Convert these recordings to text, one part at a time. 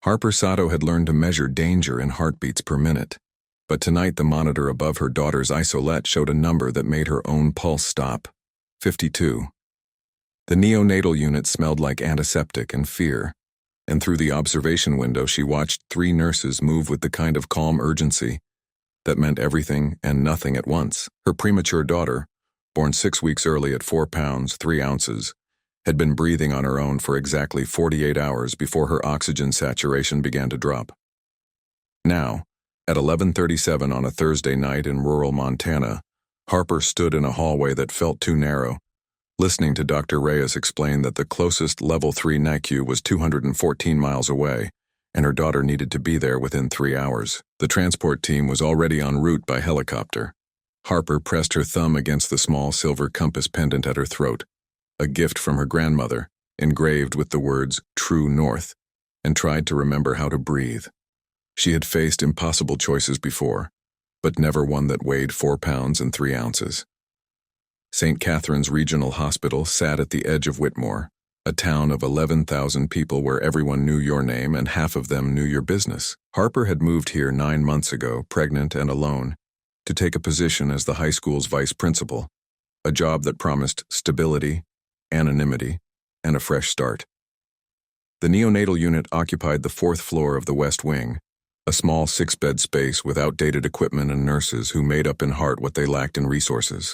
Harper Sato had learned to measure danger in heartbeats per minute, but tonight the monitor above her daughter's isolette showed a number that made her own pulse stop: 52. The neonatal unit smelled like antiseptic and fear, and through the observation window she watched 3 nurses move with the kind of calm urgency that meant everything and nothing at once. Her premature daughter, born 6 weeks early at 4 pounds 3 ounces, had been breathing on her own for exactly 48 hours before her oxygen saturation began to drop. Now, at 11:37 on a Thursday night in rural Montana, Harper stood in a hallway that felt too narrow, listening to Dr. Reyes explain that the closest Level 3 NICU was 214 miles away, and her daughter needed to be there within 3 hours. The transport team was already en route by helicopter. Harper pressed her thumb against the small silver compass pendant at her throat, a gift from her grandmother, engraved with the words "True North," and tried to remember how to breathe. She had faced impossible choices before, but never one that weighed 4 pounds and 3 ounces. St. Catherine's Regional Hospital sat at the edge of Whitmore, a town of 11,000 people where everyone knew your name and half of them knew your business. Harper had moved here 9 months ago, pregnant and alone, to take a position as the high school's vice principal, a job that promised stability, anonymity, and a fresh start. The neonatal unit occupied the 4th floor of the West Wing, a small 6-bed space with outdated equipment and nurses who made up in heart what they lacked in resources.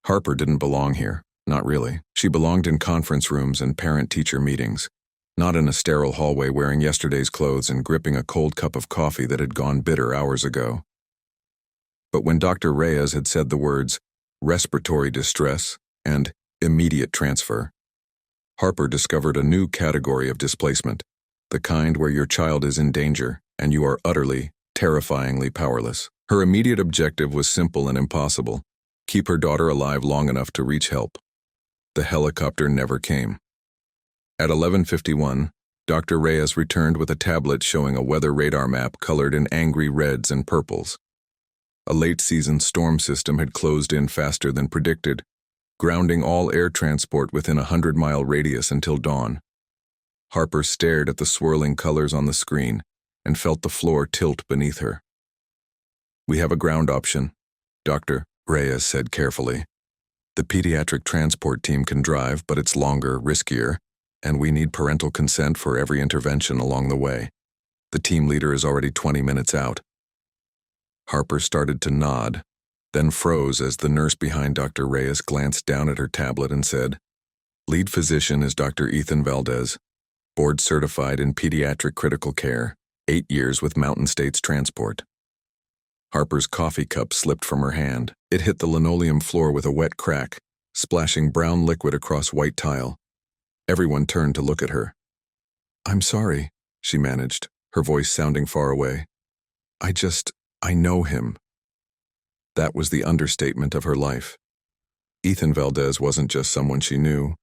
Harper didn't belong here, not really. She belonged in conference rooms and parent-teacher meetings, not in a sterile hallway wearing yesterday's clothes and gripping a cold cup of coffee that had gone bitter hours ago. But when Dr. Reyes had said the words respiratory distress and immediate transfer, Harper discovered a new category of displacement, the kind where your child is in danger and you are utterly, terrifyingly powerless. Her immediate objective was simple and impossible: keep her daughter alive long enough to reach help. The helicopter never came. At 11:51, Dr. Reyes returned with a tablet showing a weather radar map colored in angry reds and purples. A late-season storm system had closed in faster than predicted, grounding all air transport within a 100-mile radius until dawn. Harper stared at the swirling colors on the screen and felt the floor tilt beneath her. "We have a ground option," Dr. Reyes said carefully. "The pediatric transport team can drive, but it's longer, riskier, and we need parental consent for every intervention along the way. The team leader is already 20 minutes out." Harper started to nod, then froze as the nurse behind Dr. Reyes glanced down at her tablet and said, "Lead physician is Dr. Ethan Valdez, board certified in pediatric critical care, 8 years with Mountain States Transport." Harper's coffee cup slipped from her hand. It hit the linoleum floor with a wet crack, splashing brown liquid across white tile. Everyone turned to look at her. "I'm sorry," she managed, her voice sounding far away. I know him." That was the understatement of her life. Ethan Valdez wasn't just someone she knew.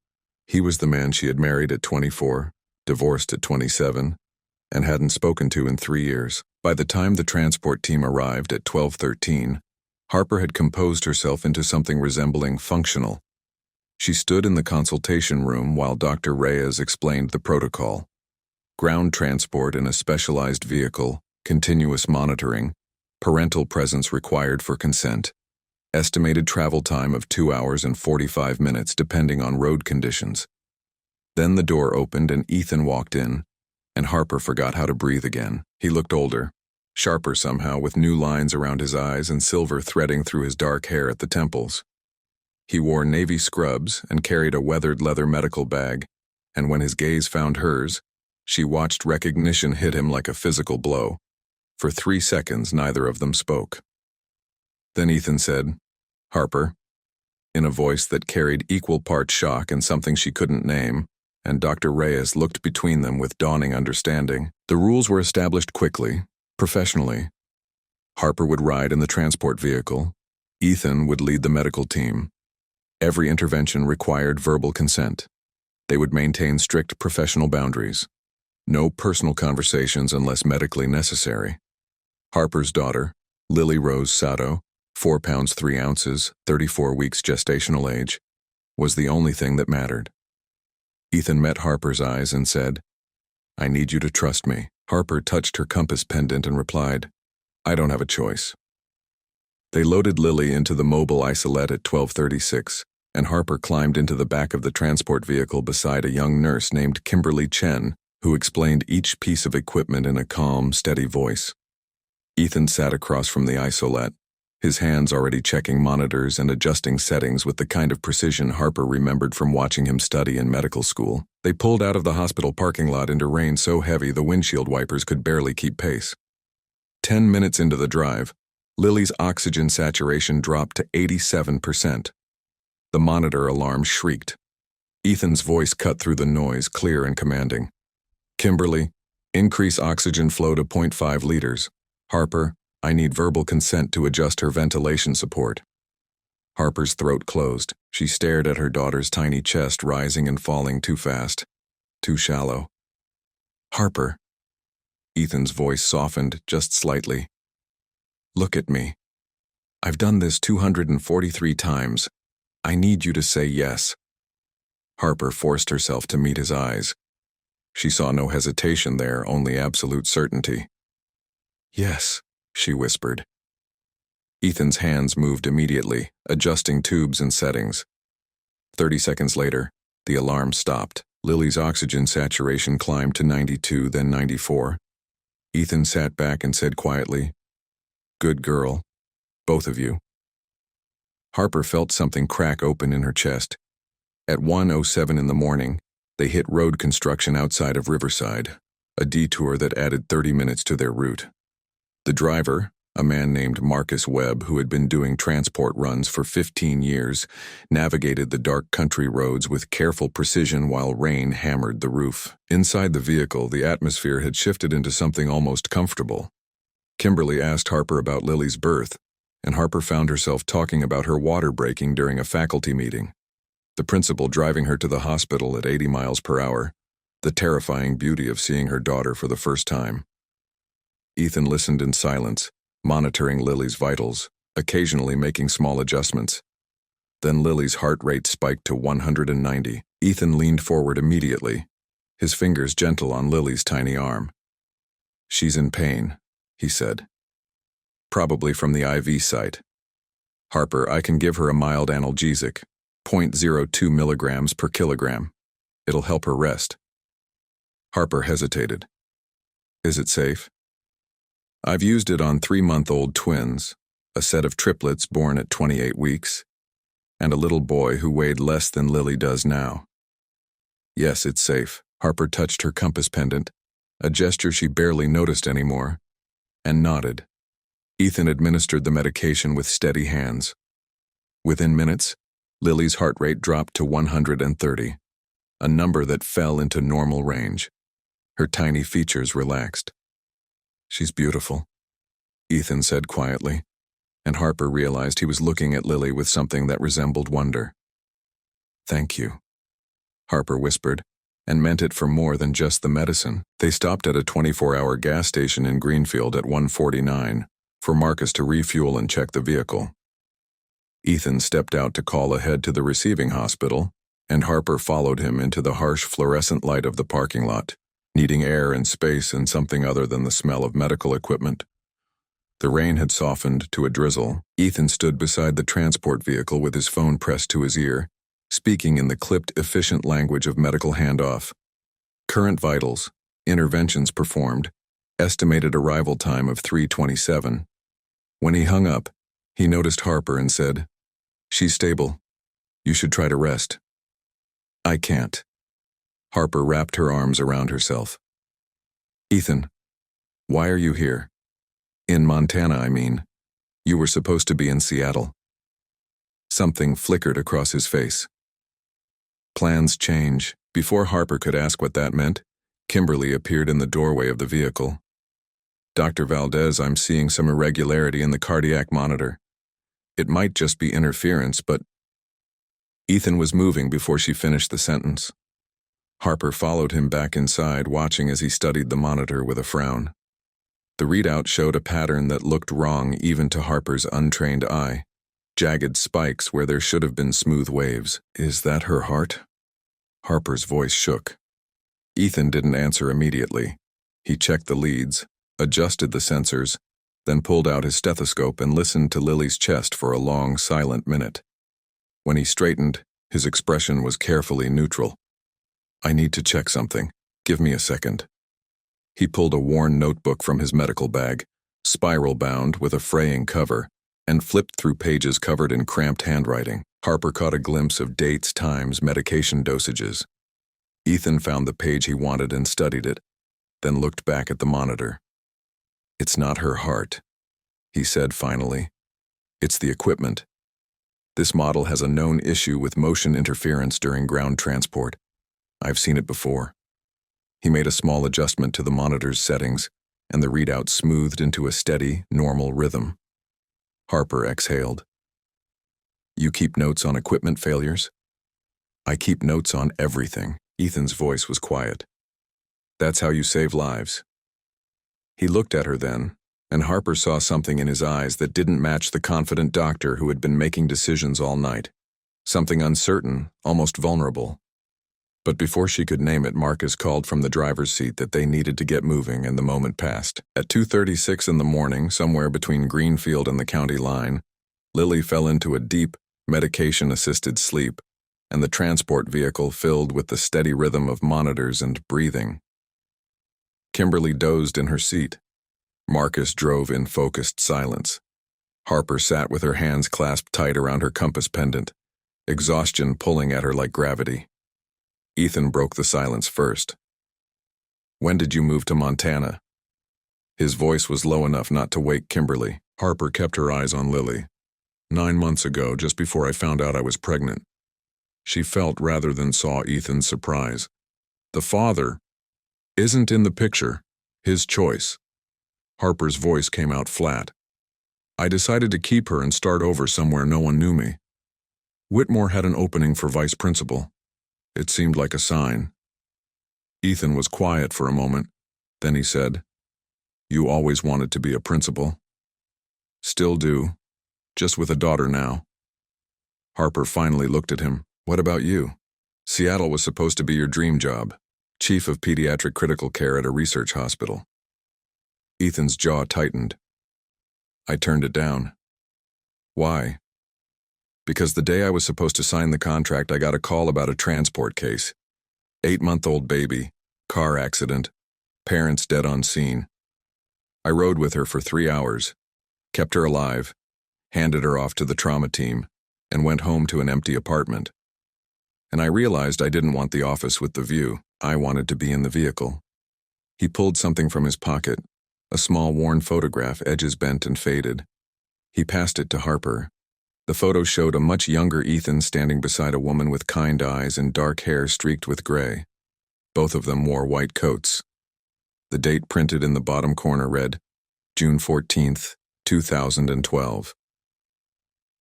He was the man she had married at 24, divorced at 27, and hadn't spoken to in 3 years. By the time the transport team arrived at 12:13, Harper had composed herself into something resembling functional. She stood in the consultation room while Dr. Reyes explained the protocol: ground transport in a specialized vehicle, continuous monitoring, parental presence required for consent, estimated travel time of 2 hours and 45 minutes depending on road conditions. Then the door opened and Ethan walked in, and Harper forgot how to breathe again. He looked older, sharper somehow, with new lines around his eyes and silver threading through his dark hair at the temples. He wore navy scrubs and carried a weathered leather medical bag, and when his gaze found hers, she watched recognition hit him like a physical blow. For 3 seconds, neither of them spoke. Then Ethan said, "Harper," in a voice that carried equal parts shock and something she couldn't name, and Dr. Reyes looked between them with dawning understanding. The rules were established quickly, professionally. Harper would ride in the transport vehicle. Ethan would lead the medical team. Every intervention required verbal consent. They would maintain strict professional boundaries. No personal conversations unless medically necessary. Harper's daughter, Lily Rose Sato, 4 pounds 3 ounces, 34 weeks gestational age, was the only thing that mattered. Ethan met Harper's eyes and said, "I need you to trust me." Harper touched her compass pendant and replied, "I don't have a choice." They loaded Lily into the mobile isolette at 12:36, and Harper climbed into the back of the transport vehicle beside a young nurse named Kimberly Chen, who explained each piece of equipment in a calm, steady voice. Ethan sat across from the isolette, his hands already checking monitors and adjusting settings with the kind of precision Harper remembered from watching him study in medical school. They pulled out of the hospital parking lot into rain so heavy the windshield wipers could barely keep pace. 10 minutes into the drive, Lily's oxygen saturation dropped to 87%. The monitor alarm shrieked. Ethan's voice cut through the noise, clear and commanding. "Kimberly, increase oxygen flow to 0.5 liters. Harper, I need verbal consent to adjust her ventilation support." Harper's throat closed. She stared at her daughter's tiny chest rising and falling too fast, too shallow. "Harper." Ethan's voice softened just slightly. "Look at me. I've done this 243 times. I need you to say yes." Harper forced herself to meet his eyes. She saw no hesitation there, only absolute certainty. "Yes," she whispered. Ethan's hands moved immediately, adjusting tubes and settings. 30 seconds later, the alarm stopped. Lily's oxygen saturation climbed to 92, then 94. Ethan sat back and said quietly, "Good girl, both of you." Harper felt something crack open in her chest. At 1:07 in the morning, they hit road construction outside of Riverside, a detour that added 30 minutes to their route. The driver, a man named Marcus Webb who had been doing transport runs for 15 years, navigated the dark country roads with careful precision while rain hammered the roof. Inside the vehicle, the atmosphere had shifted into something almost comfortable. Kimberly asked Harper about Lily's birth, and Harper found herself talking about her water breaking during a faculty meeting, the principal driving her to the hospital at 80 miles per hour, the terrifying beauty of seeing her daughter for the first time. Ethan listened in silence, monitoring Lily's vitals, occasionally making small adjustments. Then Lily's heart rate spiked to 190. Ethan leaned forward immediately, his fingers gentle on Lily's tiny arm. "She's in pain," he said. "Probably from the IV site. Harper, I can give her a mild analgesic, 0.02 milligrams per kilogram. It'll help her rest." Harper hesitated. "Is it safe?" "I've used it on 3-month-old twins, a set of triplets born at 28 weeks, and a little boy who weighed less than Lily does now." "Yes, it's safe." Harper touched her compass pendant, a gesture she barely noticed anymore, and nodded. Ethan administered the medication with steady hands. Within minutes, Lily's heart rate dropped to 130, a number that fell into normal range. Her tiny features relaxed. "She's beautiful," Ethan said quietly, and Harper realized he was looking at Lily with something that resembled wonder. "Thank you," Harper whispered, and meant it for more than just the medicine. They stopped at a 24-hour gas station in Greenfield at 1:49 for Marcus to refuel and check the vehicle. Ethan stepped out to call ahead to the receiving hospital, and Harper followed him into the harsh fluorescent light of the parking lot, needing air and space and something other than the smell of medical equipment. The rain had softened to a drizzle. Ethan stood beside the transport vehicle with his phone pressed to his ear, speaking in the clipped, efficient language of medical handoff. Current vitals, interventions performed, estimated arrival time of 3:27. When he hung up, he noticed Harper and said, "She's stable. You should try to rest." "I can't." Harper wrapped her arms around herself. "Ethan, why are you here? In Montana, I mean. You were supposed to be in Seattle." Something flickered across his face. Plans change. Before Harper could ask what that meant, Kimberly appeared in the doorway of the vehicle. "Dr. Valdez, I'm seeing some irregularity in the cardiac monitor. It might just be interference, but..." Ethan was moving before she finished the sentence. Harper followed him back inside, watching as he studied the monitor with a frown. The readout showed a pattern that looked wrong even to Harper's untrained eye. Jagged spikes where there should have been smooth waves. "Is that her heart?" Harper's voice shook. Ethan didn't answer immediately. He checked the leads, adjusted the sensors, then pulled out his stethoscope and listened to Lily's chest for a long, silent minute. When he straightened, his expression was carefully neutral. "I need to check something. Give me a second." He pulled a worn notebook from his medical bag, spiral-bound with a fraying cover, and flipped through pages covered in cramped handwriting. Harper caught a glimpse of dates, times, medication dosages. Ethan found the page he wanted and studied it, then looked back at the monitor. "It's not her heart," he said finally. "It's the equipment. This model has a known issue with motion interference during ground transport. I've seen it before." He made a small adjustment to the monitor's settings, and the readout smoothed into a steady, normal rhythm. Harper exhaled. "You keep notes on equipment failures?" "I keep notes on everything." Ethan's voice was quiet. "That's how you save lives." He looked at her then, and Harper saw something in his eyes that didn't match the confident doctor who had been making decisions all night. Something uncertain, almost vulnerable. But before she could name it, Marcus called from the driver's seat that they needed to get moving, and the moment passed. At 2:36 in the morning, somewhere between Greenfield and the county line, Lily fell into a deep, medication-assisted sleep, and the transport vehicle filled with the steady rhythm of monitors and breathing. Kimberly dozed in her seat. Marcus drove in focused silence. Harper sat with her hands clasped tight around her compass pendant, exhaustion pulling at her like gravity. Ethan broke the silence first. "When did you move to Montana?" His voice was low enough not to wake Kimberly. Harper kept her eyes on Lily. 9 months ago, just before I found out I was pregnant." She felt rather than saw Ethan's surprise. "The father isn't in the picture. His choice." Harper's voice came out flat. "I decided to keep her and start over somewhere no one knew me. Whitmore had an opening for vice principal. It seemed like a sign." Ethan was quiet for a moment. Then he said, "You always wanted to be a principal." "Still do, just with a daughter now." Harper finally looked at him. "What about you? Seattle was supposed to be your dream job, chief of pediatric critical care at a research hospital." Ethan's jaw tightened. "I turned it down." "Why?" "Because the day I was supposed to sign the contract, I got a call about a transport case. 8-month-old baby, car accident, parents dead on scene. I rode with her for 3 hours, kept her alive, handed her off to the trauma team, and went home to an empty apartment. And I realized I didn't want the office with the view. I wanted to be in the vehicle." He pulled something from his pocket, a small worn photograph, edges bent and faded. He passed it to Harper. The photo showed a much younger Ethan standing beside a woman with kind eyes and dark hair streaked with gray. Both of them wore white coats. The date printed in the bottom corner read, June 14th, 2012.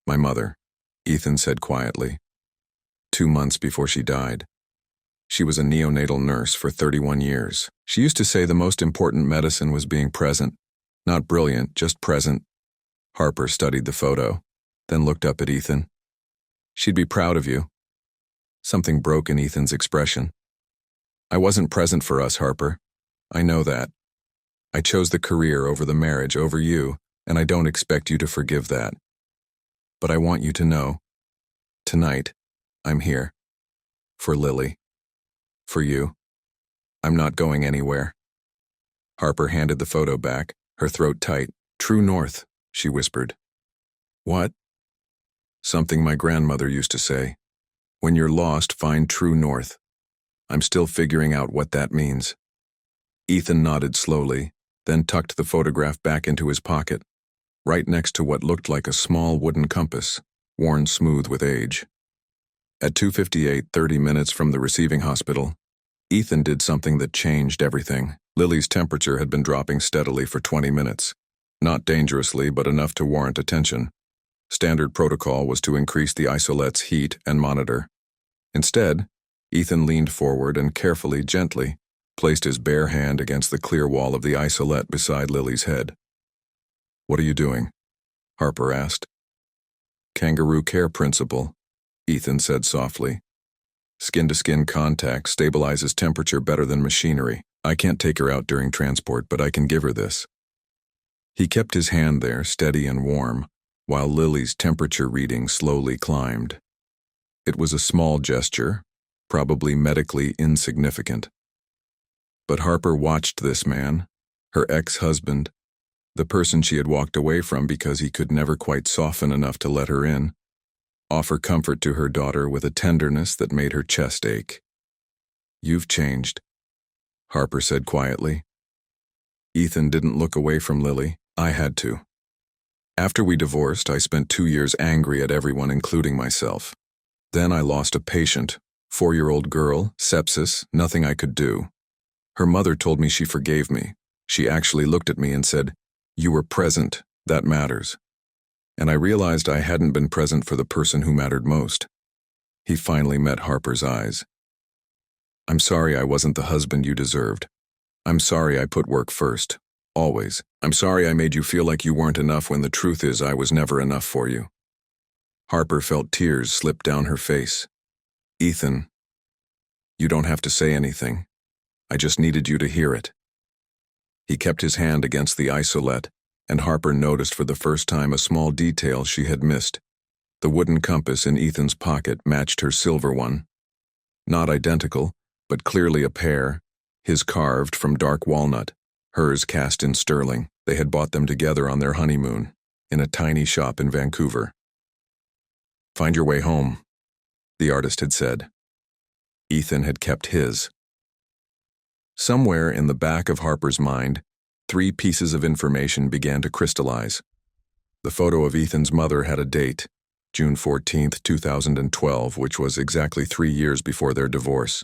"My mother," Ethan said quietly. 2 months before she died. She was a neonatal nurse for 31 years. She used to say the most important medicine was being present. Not brilliant, just present. Harper studied the photo, then looked up at Ethan. "She'd be proud of you." Something broke in Ethan's expression. "I wasn't present for us, Harper. I know that. I chose the career over the marriage, over you, and I don't expect you to forgive that. But I want you to know, tonight, I'm here. For Lily. For you. I'm not going anywhere." Harper handed the photo back, her throat tight. "True north," she whispered. "What?" "Something my grandmother used to say. When you're lost, find true north. I'm still figuring out what that means." Ethan nodded slowly, then tucked the photograph back into his pocket, right next to what looked like a small wooden compass, worn smooth with age. At 2:58, 30 minutes from the receiving hospital, Ethan did something that changed everything. Lily's temperature had been dropping steadily for 20 minutes. Not dangerously, but enough to warrant attention. Standard protocol was to increase the isolet's heat and monitor. Instead, Ethan leaned forward and carefully, gently, placed his bare hand against the clear wall of the isolet beside Lily's head. "What are you doing?" Harper asked. "Kangaroo care principle," Ethan said softly. "Skin-to-skin contact stabilizes temperature better than machinery. I can't take her out during transport, but I can give her this. He kept his hand there, steady and warm, while Lily's temperature reading slowly climbed. It was a small gesture, probably medically insignificant. But Harper watched this man, her ex-husband, the person she had walked away from because he could never quite soften enough to let her in, offer comfort to her daughter with a tenderness that made her chest ache. "You've changed," Harper said quietly. Ethan didn't look away from Lily. I had to. After we divorced, I spent 2 years angry at everyone, including myself. Then I lost a patient, 4-year-old girl, sepsis, nothing I could do. Her mother told me she forgave me. She actually looked at me and said, "You were present, that matters." And I realized I hadn't been present for the person who mattered most. He finally met Harper's eyes. "I'm sorry I wasn't the husband you deserved. I'm sorry I put work first. Always. I'm sorry I made you feel like you weren't enough when the truth is I was never enough for you." Harper felt tears slip down her face. "Ethan, you don't have to say anything. I just needed you to hear it." He kept his hand against the isolette, and Harper noticed for the first time a small detail she had missed. The wooden compass in Ethan's pocket matched her silver one. Not identical, but clearly a pair, his carved from dark walnut, hers cast in sterling. They had bought them together on their honeymoon, in a tiny shop in Vancouver. "Find your way home," the artist had said. Ethan had kept his. Somewhere in the back of Harper's mind, 3 pieces of information began to crystallize. The photo of Ethan's mother had a date, June 14, 2012, which was exactly 3 years before their divorce.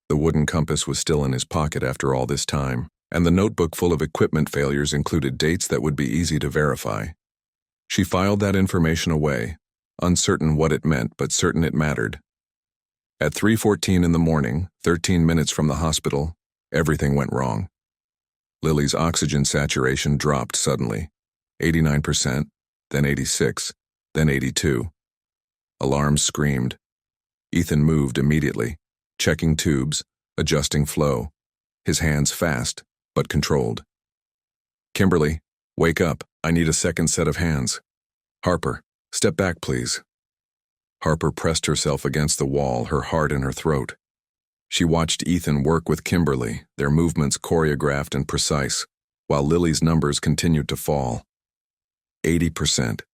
The wooden compass was still in his pocket after all this time, and the notebook full of equipment failures included dates that would be easy to verify. She filed that information away, uncertain what it meant, but certain it mattered. At 3:14 in the morning, 13 minutes from the hospital, everything went wrong. Lily's oxygen saturation dropped suddenly, 89%, then 86, then 82. Alarms screamed. Ethan moved immediately, checking tubes, adjusting flow, his hands fast, but controlled. "Kimberly, wake up. I need a second set of hands. Harper, step back, please." Harper pressed herself against the wall, her heart in her throat. She watched Ethan work with Kimberly, their movements choreographed and precise, while Lily's numbers continued to fall. 80%.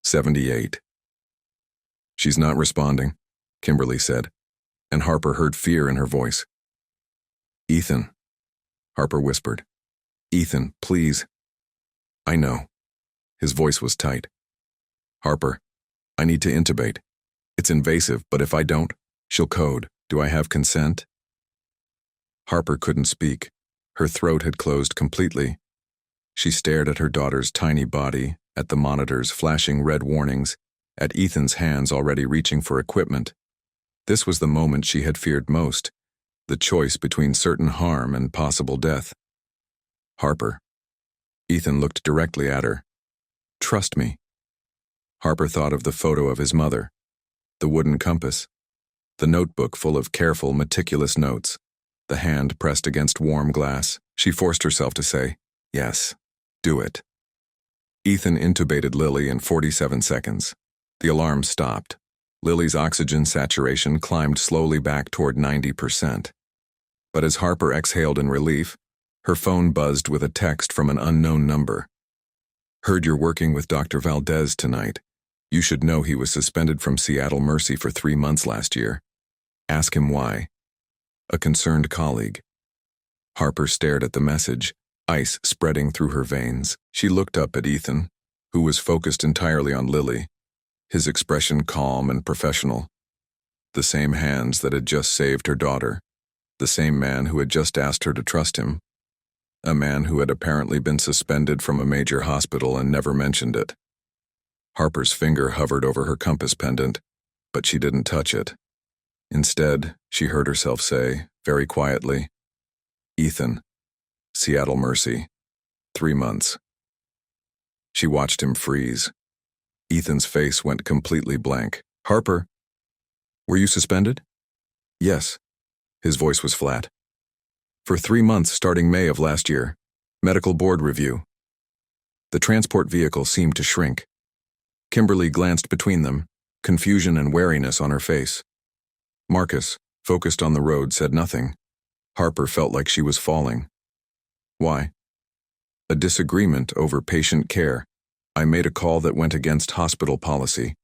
78. "She's not responding," Kimberly said, and Harper heard fear in her voice. "Ethan," Harper whispered. "Ethan, please." "I know." His voice was tight. "Harper, I need to intubate. It's invasive, but if I don't, she'll code. Do I have consent?" Harper couldn't speak. Her throat had closed completely. She stared at her daughter's tiny body, at the monitors flashing red warnings, at Ethan's hands already reaching for equipment. This was the moment she had feared most, the choice between certain harm and possible death. "Harper." Ethan looked directly at her. "Trust me." Harper thought of the photo of his mother, the wooden compass, the notebook full of careful, meticulous notes, the hand pressed against warm glass. She forced herself to say, "Yes, do it." Ethan intubated Lily in 47 seconds. The alarm stopped. Lily's oxygen saturation climbed slowly back toward 90%. But as Harper exhaled in relief, her phone buzzed with a text from an unknown number. "Heard you're working with Dr. Valdez tonight. You should know he was suspended from Seattle Mercy for 3 months last year. Ask him why." A concerned colleague. Harper stared at the message, ice spreading through her veins. She looked up at Ethan, who was focused entirely on Lily, his expression calm and professional. The same hands that had just saved her daughter. The same man who had just asked her to trust him. A man who had apparently been suspended from a major hospital and never mentioned it. Harper's finger hovered over her compass pendant, but she didn't touch it. Instead, she heard herself say, very quietly, "Ethan, Seattle Mercy, 3 months." She watched him freeze. Ethan's face went completely blank. "Harper, were you suspended?" "Yes." His voice was flat. For 3 months starting May of last year. Medical board review. The transport vehicle seemed to shrink. Kimberly glanced between them, confusion and wariness on her face. Marcus, focused on the road, said nothing. Harper felt like she was falling. Why? A disagreement over patient care. I made a call that went against hospital policy.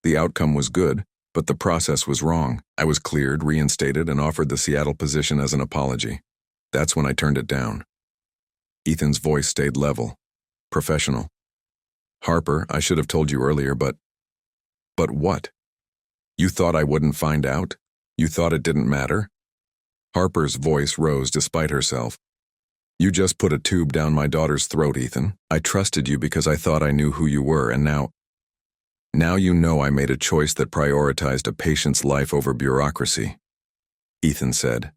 The outcome was good, but the process was wrong. I was cleared, reinstated, and offered the Seattle position as an apology. That's when I turned it down. Ethan's voice stayed level, professional. Harper, I should have told you earlier, but what? You thought I wouldn't find out? You thought it didn't matter? Harper's voice rose despite herself. You just put a tube down my daughter's throat, Ethan. I trusted you because I thought I knew who you were, and now you know I made a choice that prioritized a patient's life over bureaucracy, Ethan said,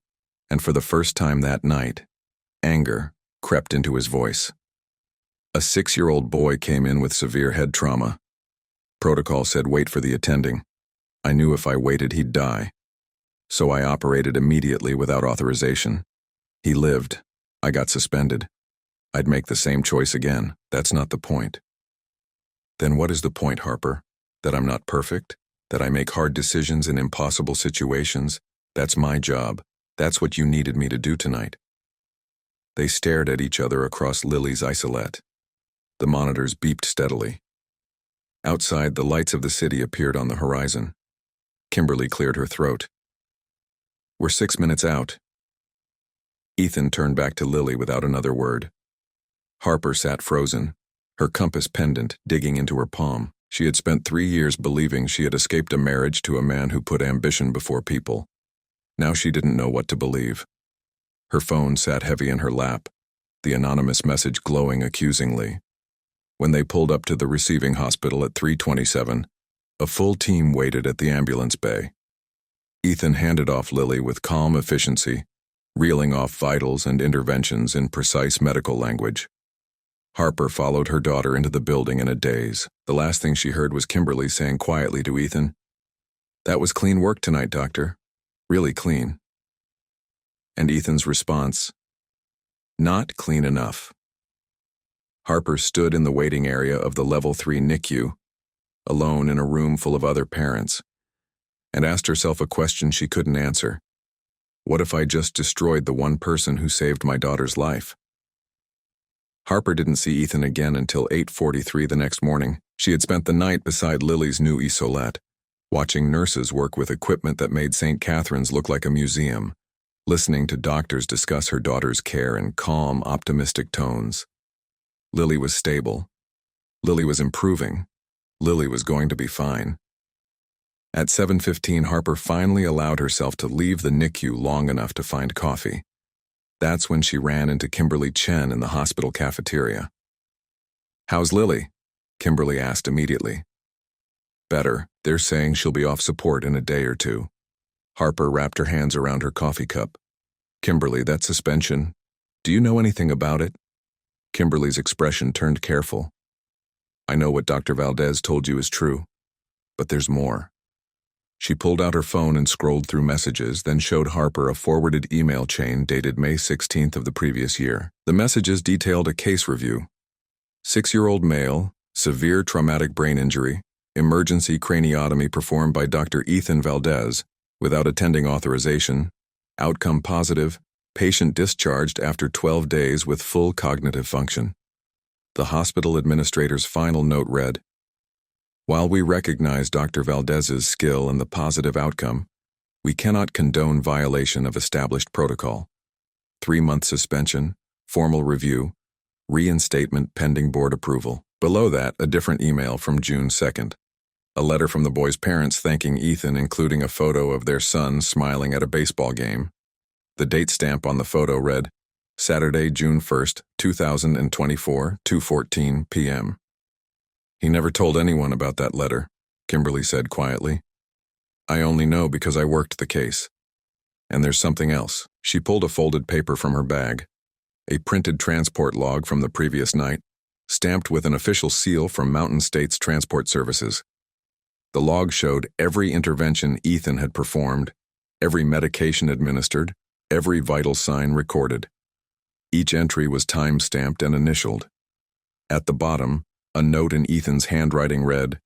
and for the first time that night, anger crept into his voice. A 6-year-old boy came in with severe head trauma. Protocol said wait for the attending. I knew if I waited he'd die. So I operated immediately without authorization. He lived. I got suspended. I'd make the same choice again. That's not the point. Then what is the point, Harper? That I'm not perfect? That I make hard decisions in impossible situations? That's my job. That's what you needed me to do tonight. They stared at each other across Lily's isolette. The monitors beeped steadily. Outside, the lights of the city appeared on the horizon. Kimberly cleared her throat. We're 6 minutes out. Ethan turned back to Lily without another word. Harper sat frozen, her compass pendant digging into her palm. She had spent 3 years believing she had escaped a marriage to a man who put ambition before people. Now she didn't know what to believe. Her phone sat heavy in her lap, the anonymous message glowing accusingly. When they pulled up to the receiving hospital at 3:27, a full team waited at the ambulance bay. Ethan handed off Lily with calm efficiency, reeling off vitals and interventions in precise medical language. Harper followed her daughter into the building in a daze. The last thing she heard was Kimberly saying quietly to Ethan, "That was clean work tonight, doctor. Really clean." And Ethan's response, "Not clean enough." Harper stood in the waiting area of the Level 3 NICU, alone in a room full of other parents, and asked herself a question she couldn't answer. What if I just destroyed the one person who saved my daughter's life? Harper didn't see Ethan again until 8:43 the next morning. She had spent the night beside Lily's new isolette, watching nurses work with equipment that made St. Catherine's look like a museum, listening to doctors discuss her daughter's care in calm, optimistic tones. Lily was stable. Lily was improving. Lily was going to be fine. At 7:15, Harper finally allowed herself to leave the NICU long enough to find coffee. That's when she ran into Kimberly Chen in the hospital cafeteria. "How's Lily?" Kimberly asked immediately. "Better. They're saying she'll be off support in a day or two." Harper wrapped her hands around her coffee cup. "Kimberly, that suspension, do you know anything about it?" Kimberly's expression turned careful. "I know what Dr. Valdez told you is true, but there's more." She pulled out her phone and scrolled through messages, then showed Harper a forwarded email chain dated May 16th of the previous year. The messages detailed a case review. 6-year-old male, severe traumatic brain injury, emergency craniotomy performed by Dr. Ethan Valdez, without attending authorization, outcome positive, patient discharged after 12 days with full cognitive function. The hospital administrator's final note read, "While we recognize Dr. Valdez's skill and the positive outcome, we cannot condone violation of established protocol. 3-month suspension, formal review, reinstatement pending board approval." Below that, a different email from June 2nd. A letter from the boy's parents thanking Ethan, including a photo of their son smiling at a baseball game. The date stamp on the photo read, Saturday, June 1st, 2024, 2:14 p.m. "He never told anyone about that letter," Kimberly said quietly. "I only know because I worked the case. And there's something else." She pulled a folded paper from her bag, a printed transport log from the previous night, stamped with an official seal from Mountain States Transport Services. The log showed every intervention Ethan had performed, every medication administered, Every vital sign recorded. Each entry was time-stamped and initialed. At the bottom, a note in Ethan's handwriting read,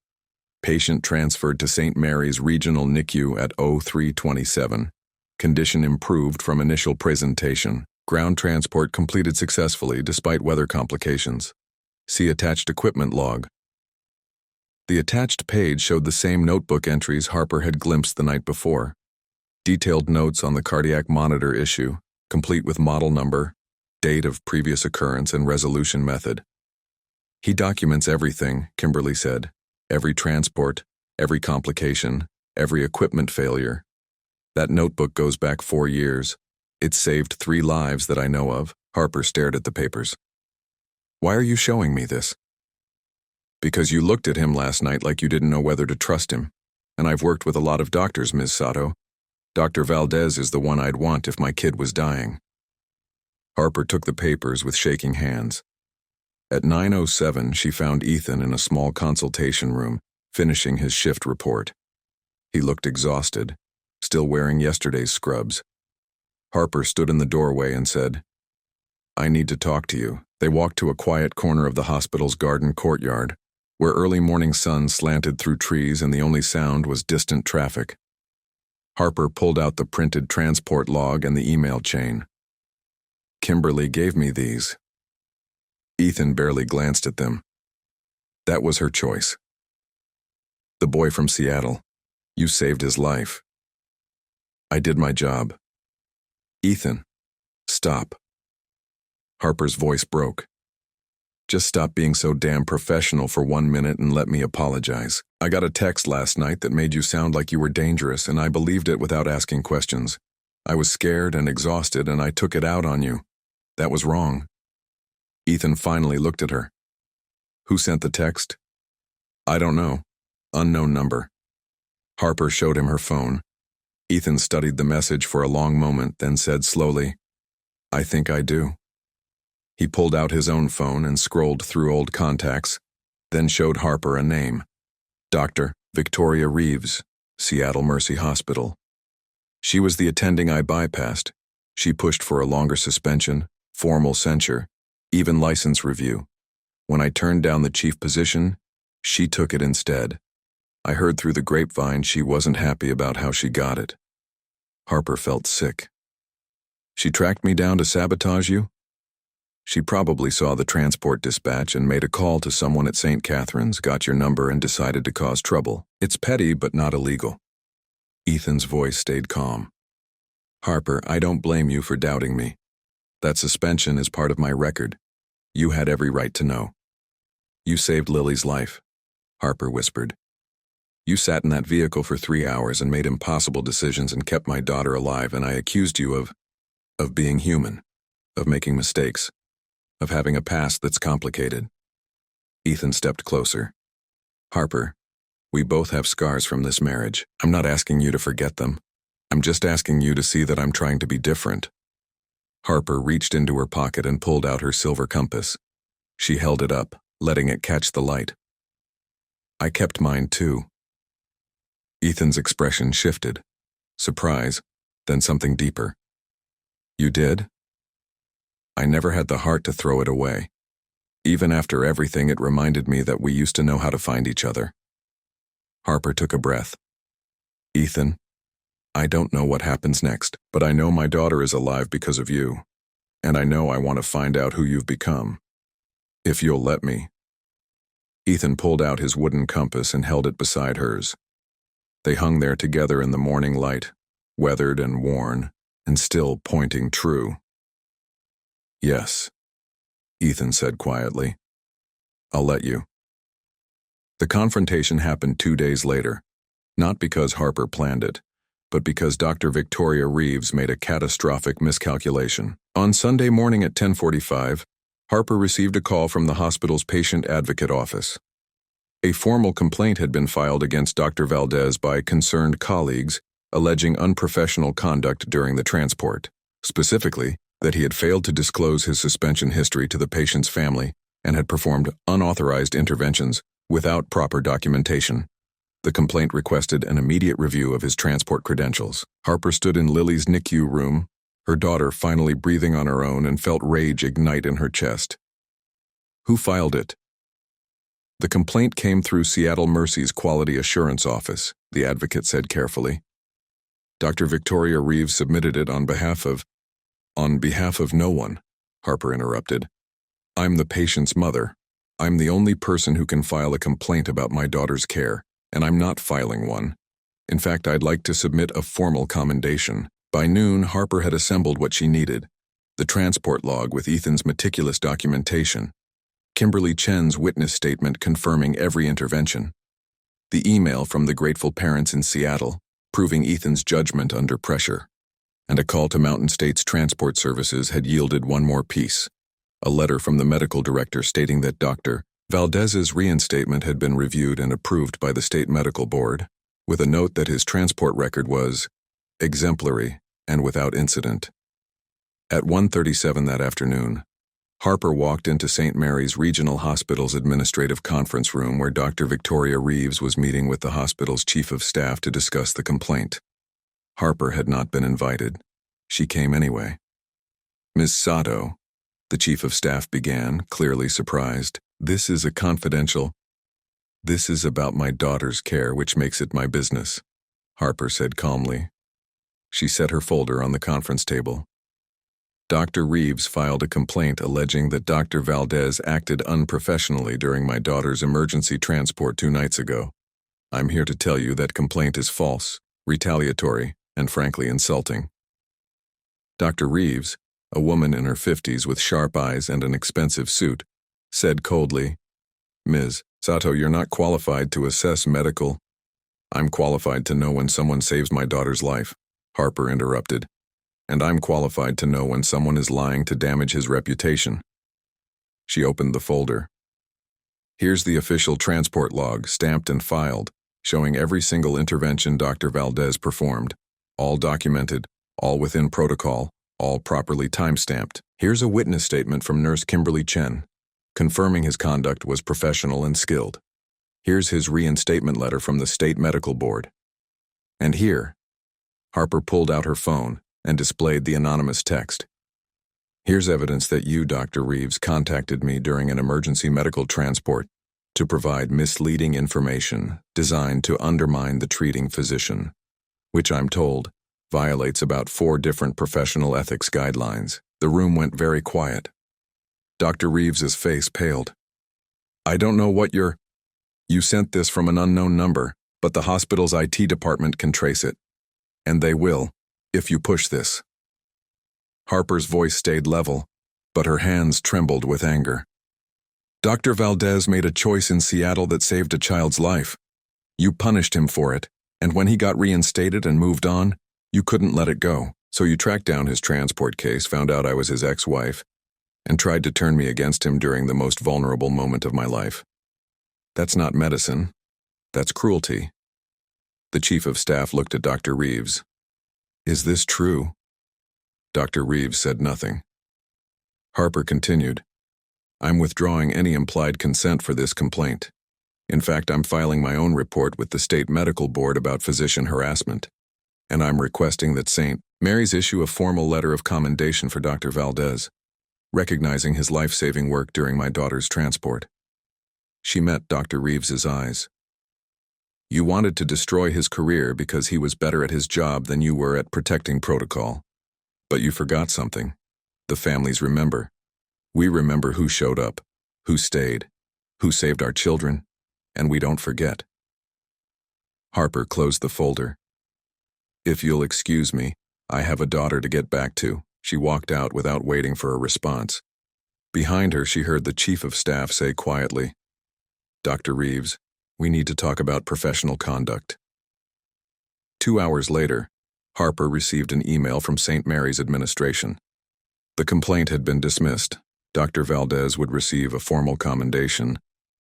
"Patient transferred to St. Mary's Regional NICU at 0327. Condition improved from initial presentation. Ground transport completed successfully despite weather complications. See attached equipment log." The attached page showed the same notebook entries Harper had glimpsed the night before. Detailed notes on the cardiac monitor issue, complete with model number, date of previous occurrence, and resolution method. "He documents everything," Kimberly said. "Every transport, every complication, every equipment failure. That notebook goes back 4 years. It's saved 3 lives that I know of." Harper stared at the papers. "Why are you showing me this?" "Because you looked at him last night like you didn't know whether to trust him. And I've worked with a lot of doctors, Ms. Sato. Dr. Valdez is the one I'd want if my kid was dying." Harper took the papers with shaking hands. At 9:07, she found Ethan in a small consultation room, finishing his shift report. He looked exhausted, still wearing yesterday's scrubs. Harper stood in the doorway and said, "I need to talk to you." They walked to a quiet corner of the hospital's garden courtyard, where early morning sun slanted through trees and the only sound was distant traffic. Harper pulled out the printed transport log and the email chain. "Kimberly gave me these." Ethan barely glanced at them. That was her choice. "The boy from Seattle. You saved his life." "I did my job." "Ethan, stop." Harper's voice broke. "Just stop being so damn professional for 1 minute and let me apologize. I got a text last night that made you sound like you were dangerous, and I believed it without asking questions. I was scared and exhausted, and I took it out on you. That was wrong." Ethan finally looked at her. "Who sent the text?" "I don't know. Unknown number." Harper showed him her phone. Ethan studied the message for a long moment, then said slowly, "I think I do." He pulled out his own phone and scrolled through old contacts, then showed Harper a name. Dr. Victoria Reeves, Seattle Mercy Hospital. She was the attending I bypassed. She pushed for a longer suspension, formal censure, even license review. When I turned down the chief position, she took it instead. I heard through the grapevine she wasn't happy about how she got it. Harper felt sick. "She tracked me down to sabotage you?" "She probably saw the transport dispatch and made a call to someone at St. Catherine's, got your number, and decided to cause trouble. It's petty but not illegal." Ethan's voice stayed calm. "Harper, I don't blame you for doubting me. That suspension is part of my record. You had every right to know." "You saved Lily's life," Harper whispered. "You sat in that vehicle for 3 hours and made impossible decisions and kept my daughter alive, and I accused you of being human, of making mistakes, of having a past that's complicated." Ethan stepped closer. "Harper, we both have scars from this marriage. I'm not asking you to forget them. I'm just asking you to see that I'm trying to be different." Harper reached into her pocket and pulled out her silver compass. She held it up, letting it catch the light. "I kept mine too." Ethan's expression shifted. Surprise, then something deeper. "You did?" "I never had the heart to throw it away. Even after everything, it reminded me that we used to know how to find each other." Harper took a breath. "Ethan, I don't know what happens next, but I know my daughter is alive because of you. And I know I want to find out who you've become. If you'll let me." Ethan pulled out his wooden compass and held it beside hers. They hung there together in the morning light, weathered and worn, and still pointing true. "Yes," Ethan said quietly. "I'll let you." The confrontation happened 2 days later, not because Harper planned it, but because Dr. Victoria Reeves made a catastrophic miscalculation. On Sunday morning at 10:45, Harper received a call from the hospital's patient advocate office. A formal complaint had been filed against Dr. Valdez by concerned colleagues, alleging unprofessional conduct during the transport. Specifically, that he had failed to disclose his suspension history to the patient's family and had performed unauthorized interventions without proper documentation. The complaint requested an immediate review of his transport credentials. Harper stood in Lily's NICU room, her daughter finally breathing on her own, and felt rage ignite in her chest. Who filed it? The complaint came through Seattle Mercy's Quality Assurance Office, the advocate said carefully. Dr. Victoria Reeves submitted it on behalf of no one, Harper interrupted. I'm the patient's mother. I'm the only person who can file a complaint about my daughter's care, and I'm not filing one. In fact, I'd like to submit a formal commendation. By noon, Harper had assembled what she needed: the transport log with Ethan's meticulous documentation, Kimberly Chen's witness statement confirming every intervention, the email from the grateful parents in Seattle, proving Ethan's judgment under pressure, and a call to Mountain States Transport Services had yielded one more piece: a letter from the medical director stating that Dr. Valdez's reinstatement had been reviewed and approved by the state medical board, with a note that his transport record was exemplary and without incident. At 1:37 that afternoon, Harper walked into St. Mary's Regional Hospital's administrative conference room where Dr. Victoria Reeves was meeting with the hospital's chief of staff to discuss the complaint. Harper had not been invited. She came anyway. Ms. Sato, the chief of staff began, clearly surprised. This is about my daughter's care, which makes it my business, Harper said calmly. She set her folder on the conference table. Dr. Reeves filed a complaint alleging that Dr. Valdez acted unprofessionally during my daughter's emergency transport 2 nights ago. I'm here to tell you that complaint is false, retaliatory, and frankly insulting. Dr. Reeves, a woman in her 50s with sharp eyes and an expensive suit, said coldly, Ms. Sato, you're not qualified to assess medical. I'm qualified to know when someone saves my daughter's life, Harper interrupted. And I'm qualified to know when someone is lying to damage his reputation. She opened the folder. Here's the official transport log, stamped and filed, showing every single intervention Dr. Valdez performed, all documented, all within protocol, all properly time-stamped. Here's a witness statement from Nurse Kimberly Chen, confirming his conduct was professional and skilled. Here's his reinstatement letter from the state medical board. And here, Harper pulled out her phone and displayed the anonymous text. Here's evidence that you, Dr. Reeves, contacted me during an emergency medical transport to provide misleading information designed to undermine the treating physician, which I'm told violates about 4 different professional ethics guidelines. The room went very quiet. Dr. Reeves's face paled. I don't know what you sent this from an unknown number, but the hospital's IT department can trace it. And they will, if you push this. Harper's voice stayed level, but her hands trembled with anger. Dr. Valdez made a choice in Seattle that saved a child's life. You punished him for it, and when he got reinstated and moved on, you couldn't let it go. So you tracked down his transport case, found out I was his ex-wife, and tried to turn me against him during the most vulnerable moment of my life. That's not medicine. That's cruelty. The chief of staff looked at Dr. Reeves. Is this true? Dr. Reeves said nothing. Harper continued. I'm withdrawing any implied consent for this complaint. In fact, I'm filing my own report with the state medical board about physician harassment, and I'm requesting that St. Mary's issue a formal letter of commendation for Dr. Valdez, recognizing his life-saving work during my daughter's transport. She met Dr. Reeves's eyes. You wanted to destroy his career because he was better at his job than you were at protecting protocol. But you forgot something. The families remember. We remember who showed up, who stayed, who saved our children, and we don't forget. Harper closed the folder. If you'll excuse me, I have a daughter to get back to. She walked out without waiting for a response. Behind her, she heard the chief of staff say quietly, Dr. Reeves, we need to talk about professional conduct. 2 hours later, Harper received an email from St. Mary's administration. The complaint had been dismissed. Dr. Valdez would receive a formal commendation,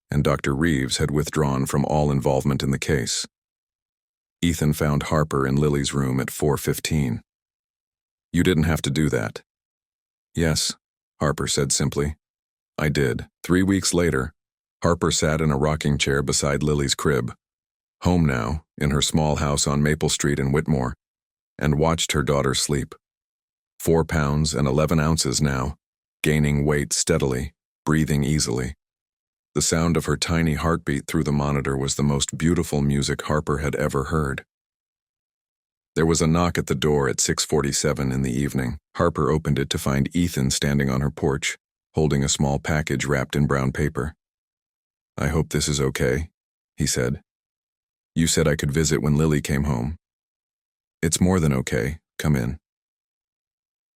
and Dr. Reeves had withdrawn from all involvement in the case. Ethan found Harper in Lily's room at 4:15. You didn't have to do that. Yes, Harper said simply. I did. 3 weeks later, Harper sat in a rocking chair beside Lily's crib, home now, in her small house on Maple Street in Whitmore, and watched her daughter sleep. 4 pounds and 11 ounces now, gaining weight steadily, breathing easily. The sound of her tiny heartbeat through the monitor was the most beautiful music Harper had ever heard. There was a knock at the door at 6:47 in the evening. Harper opened it to find Ethan standing on her porch, holding a small package wrapped in brown paper. "I hope this is okay," he said. "You said I could visit when Lily came home." "It's more than okay. Come in."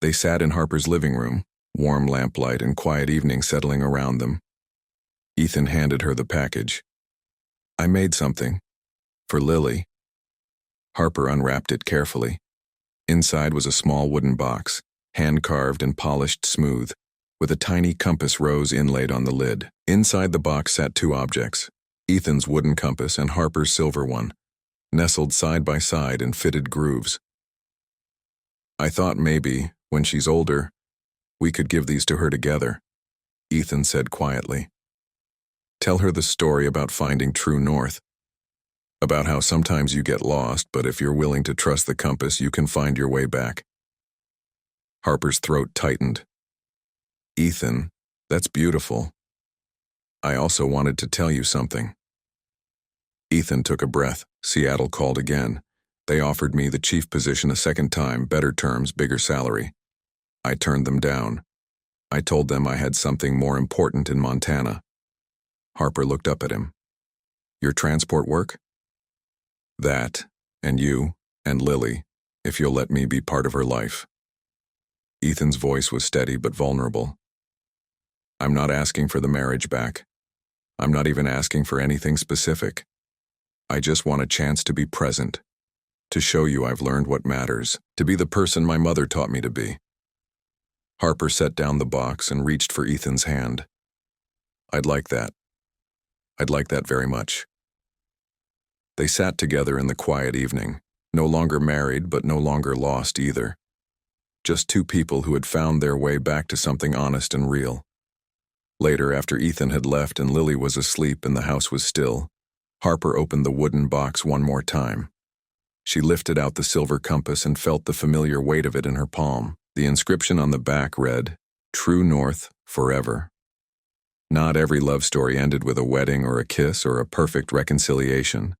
They sat in Harper's living room, warm lamplight and quiet evening settling around them. Ethan handed her the package. "I made something. For Lily." Harper unwrapped it carefully. Inside was a small wooden box, hand-carved and polished smooth, with a tiny compass rose inlaid on the lid. Inside the box sat 2 objects, Ethan's wooden compass and Harper's silver one, nestled side by side in fitted grooves. "I thought maybe, when she's older, we could give these to her together," Ethan said quietly. "Tell her the story about finding true north. About how sometimes you get lost, but if you're willing to trust the compass, you can find your way back." Harper's throat tightened. "Ethan, that's beautiful. I also wanted to tell you something." Ethan took a breath. Seattle called again. "They offered me the chief position a second time, better terms, bigger salary. I turned them down. I told them I had something more important in Montana." Harper looked up at him. "Your transport work?" "That, and you, and Lily, if you'll let me be part of her life." Ethan's voice was steady but vulnerable. "I'm not asking for the marriage back. I'm not even asking for anything specific. I just want a chance to be present, to show you I've learned what matters, to be the person my mother taught me to be." Harper set down the box and reached for Ethan's hand. "I'd like that. I'd like that very much." They sat together in the quiet evening, no longer married but no longer lost either. Just 2 people who had found their way back to something honest and real. Later, after Ethan had left and Lily was asleep and the house was still, Harper opened the wooden box one more time. She lifted out the silver compass and felt the familiar weight of it in her palm. The inscription on the back read, "True North, forever." Not every love story ended with a wedding or a kiss or a perfect reconciliation.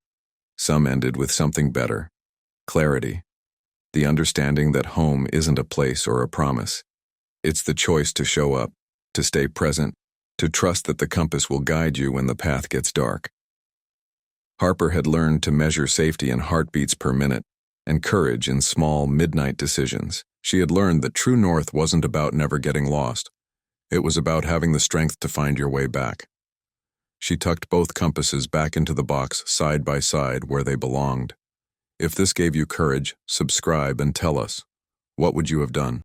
Some ended with something better. Clarity. The understanding that home isn't a place or a promise. It's the choice to show up, to stay present, to trust that the compass will guide you when the path gets dark. Harper had learned to measure safety in heartbeats per minute and courage in small midnight decisions. She had learned that true north wasn't about never getting lost. It was about having the strength to find your way back. She tucked both compasses back into the box side by side where they belonged. If this gave you courage, subscribe and tell us. What would you have done?